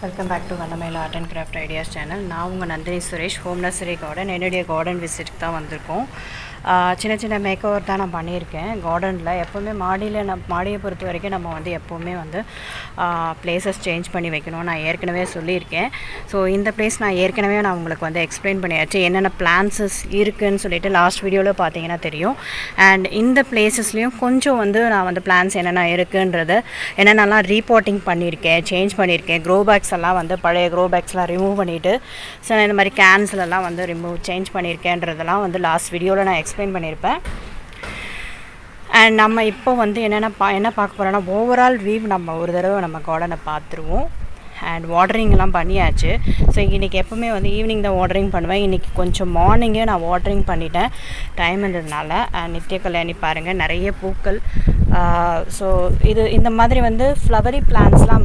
Welcome back to Vannamayil art and craft ideas channel. நான் உங்கள் Nandhini Suresh, home nursery garden. என்னுடைய garden விசிட்டுக்கு தான் வந்திருக்கோம். சின்ன சின்ன மேக் ஓவர் தான் நான் பண்ணியிருக்கேன் கார்டனில். எப்போவுமே மாடியை பொறுத்த வரைக்கும் நம்ம வந்து எப்போவுமே வந்து பிளேசஸ் சேஞ்ச் பண்ணி வைக்கணும். நான் ஏற்கனவே சொல்லியிருக்கேன். ஸோ இந்த பிளேஸ் நான் உங்களுக்கு வந்து எக்ஸ்பிளைன் பண்ணியாச்சு. என்னென்ன பிளான்ஸஸ் இருக்குதுன்னு சொல்லிட்டு லாஸ்ட் வீடியோவில் பார்த்தீங்கன்னா தெரியும். அண்ட் இந்த பிளேசஸ்லேயும் கொஞ்சம் வந்து நான் வந்து பிளான்ஸ் என்னென்ன இருக்குன்றது என்னென்னலாம் ரீபோர்ட்டிங் பண்ணியிருக்கேன், சேஞ்ச் பண்ணியிருக்கேன். க்ரோ பேக்ஸ் எல்லாம் வந்து பழைய க்ரோ பேக்ஸ்லாம் ரிமூவ் பண்ணிவிட்டு ஸோ இந்த மாதிரி கேன்ஸ்லலாம் வந்து சேஞ்ச் பண்ணியிருக்கேன்றதெல்லாம் வந்து லாஸ்ட் வீடியோவில் நான் எக்ஸ்பிளைன் பண்ணியிருப்பேன். அண்ட் நம்ம இப்போ வந்து என்ன பார்க்க போகிறோன்னா, ஓவரால் வியூ நம்ம ஒரு தடவை நம்ம கார்டனை பார்த்துருவோம். அண்ட் வாட்டரிங்லாம் பண்ணியாச்சு. ஸோ இன்றைக்கி எப்போவுமே வந்து ஈவினிங் தான் வாட்டரிங் பண்ணுவேன். இன்றைக்கி கொஞ்சம் மார்னிங்கே நான் வாட்டரிங் பண்ணிட்டேன், டைம் இருந்ததுனால. நித்திய கல்யாணி பாருங்கள், நிறைய பூக்கள். ஸோ இந்த மாதிரி வந்து ஃப்ளவரி பிளான்ஸ்லாம்